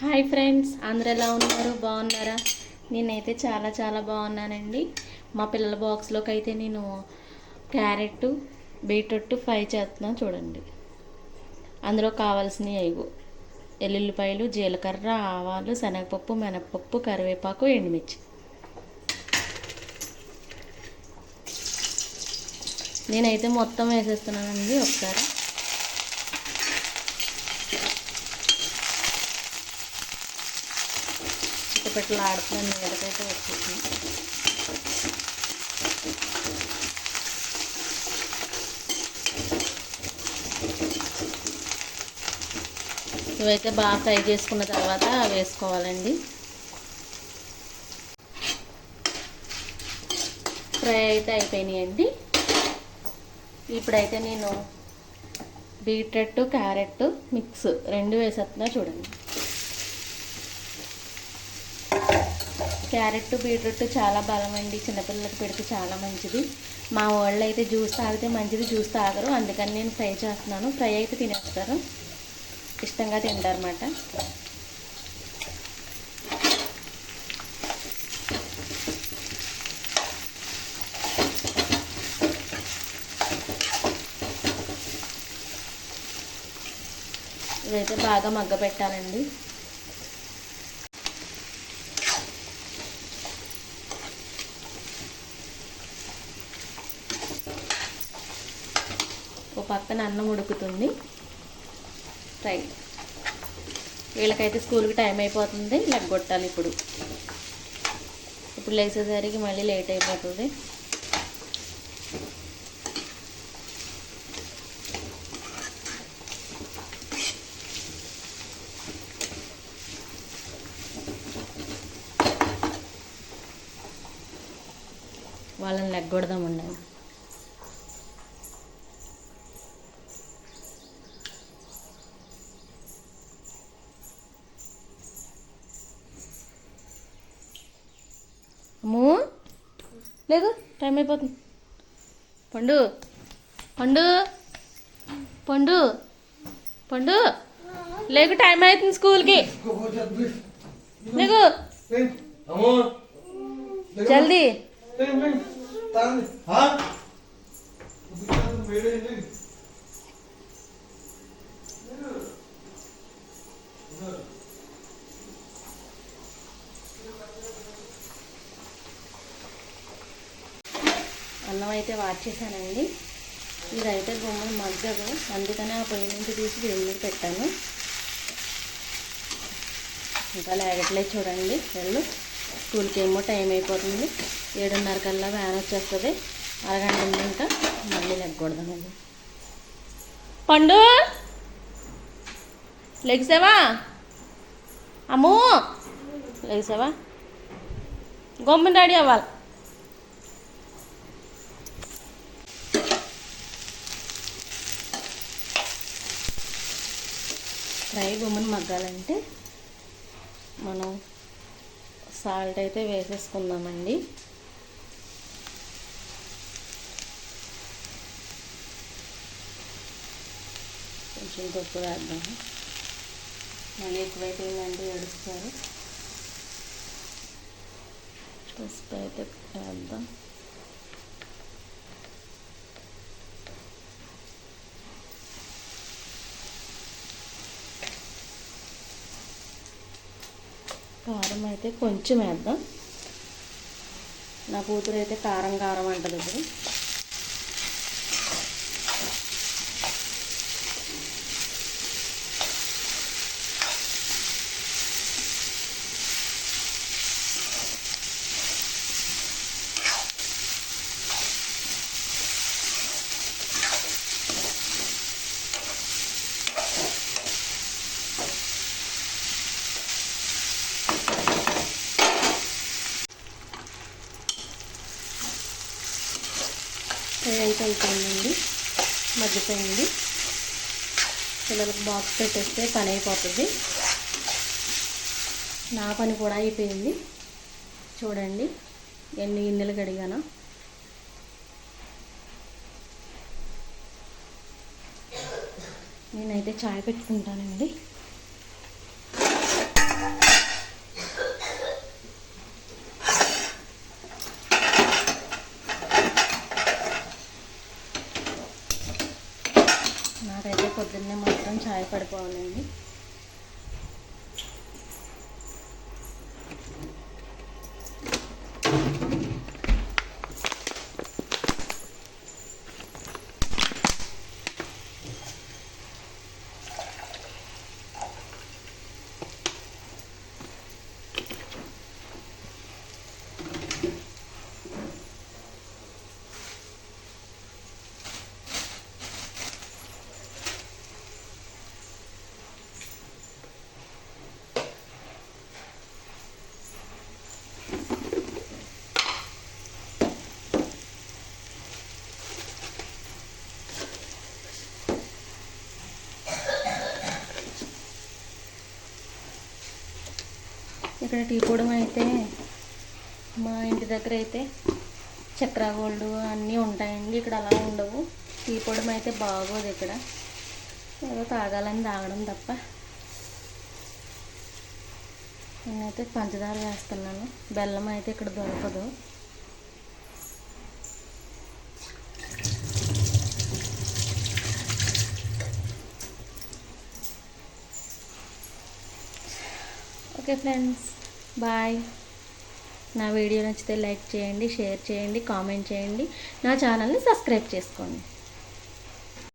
Hi friends, అందరు ఎలా ఉన్నారు? బాగున్నారా? నేనైతే చాలా చాలా బాగున్నానండి. మా పిల్లల బాక్స్లోకి అయితే నేను క్యారెట్ బీట్రూట్ ఫ్రై చేస్తున్నాను చూడండి. అందులో కావాల్సినవి అయ్యో ఎల్లుల్లిపాయలు, జీలకర్ర, ఆవాలు, శనగపప్పు, మినపప్పు, కరివేపాకు, ఎండుమిర్చి. నేనైతే మొత్తం వేసేస్తున్నానండి ఒకసారి. చిట్టపెట్టలు ఆడుతున్నాను, మీదకైతే వచ్చేసింది. ఇవైతే బాగా ఫ్రై చేసుకున్న తర్వాత వేసుకోవాలండి. ఫ్రై అయితే అయిపోయినాయండి. ఇప్పుడైతే నేను బీట్రూట్ క్యారెట్ మిక్స్ రెండు వేసేస్తున్నా చూడండి. క్యారెట్ బీట్రూట్ చాలా బలం అండి, చిన్నపిల్లలకి పెడితే చాలా మంచిది. మా వాళ్ళు అయితే జ్యూస్ తాగితే మంచిది, జ్యూస్ తాగరు. అందుకని నేను ఫ్రై చేస్తున్నాను. ఫ్రై అయితే తినేస్తారు, ఇష్టంగా తింటారన్నమాట. ఇదైతే బాగా మగ్గ పెట్టాలండి. ఓ పక్కన అన్నం ఉడుకుతుంది. ఫ్రై వీళ్ళకైతే స్కూల్కి టైం అయిపోతుంది, లెగ్గొట్టాలి. ఇప్పుడు లేచేసరికి మళ్ళీ లేట్ అయిపోతుంది. వాళ్ళని లెగ్గొడదాం ఉండండి. అమ్మో లేదు, టైం అయిపోతుంది. పండు పండు పండు పండు లేకు, టైం అవుతుంది స్కూల్కి. లేకు జల్దీ. అన్నం అయితే వార్చేసానండి. ఇదైతే గుమ్మడి మగ్గదు, అందుకని ఆ పొయ్యి నుంచి తీసి దేవుడి మీద పెట్టాను. ఇంకా లేగట్లేదు చూడండి. వెళ్ళు, స్కూల్కి ఏమో టైం అయిపోతుంది. 7:30 కల్లా వ్యాన్ వచ్చేస్తుంది. అరగంట ఉంది, ఇంకా మళ్ళీ లెగ్గకూడదండి. పండు లెగిసావా? అమ్మో లెగిసావా? గమ్మున రెడీ అవ్వాలి. ఫ్రై గుమ్మని మగ్గాలంటే మనం సాల్ట్ అయితే వేసేసుకుందామండి. కొంచెం ఉప్పు వేద్దాము. మళ్ళీ ఎక్కువైపోయిందంటే ఏడుస్తారు. పసుపు అయితే వేద్దాం. కారం అయితే కొంచెం వేద్దాం. నా కూతురు అయితే కారం కారం అంటది. ఇప్పుడు ఫ్రై అయితే అయిపోయిందండి, మగ్గిపోయింది. పిల్లలకు బాక్స్ పెట్టేస్తే పని అయిపోతుంది. నా పని కూడా అయిపోయింది. చూడండి ఎన్ని గిన్నెలు కడిగానో. నేనైతే చాయ్ పెట్టుకుంటానండి. పడిపోవాలండి. ఇక్కడ టీ పొడి అయితే మా ఇంటి దగ్గర అయితే చక్ర గోల్డ్ అన్నీ ఉంటాయండి. ఇక్కడ అలా ఉండవు. టీ పొడి అయితే బాగోదు. ఇక్కడ ఏదో తాగాలని తాగడం తప్ప. నేనైతే పంచదార వేస్తున్నాను. బెల్లం అయితే ఇక్కడ దొరకదు. Okay friends, bye. నా వీడియో నచ్చితే లైక్ చేయండి, షేర్ చేయండి, కామెంట్ చేయండి. నా ఛానల్ని సబ్స్క్రైబ్ చేసుకోండి.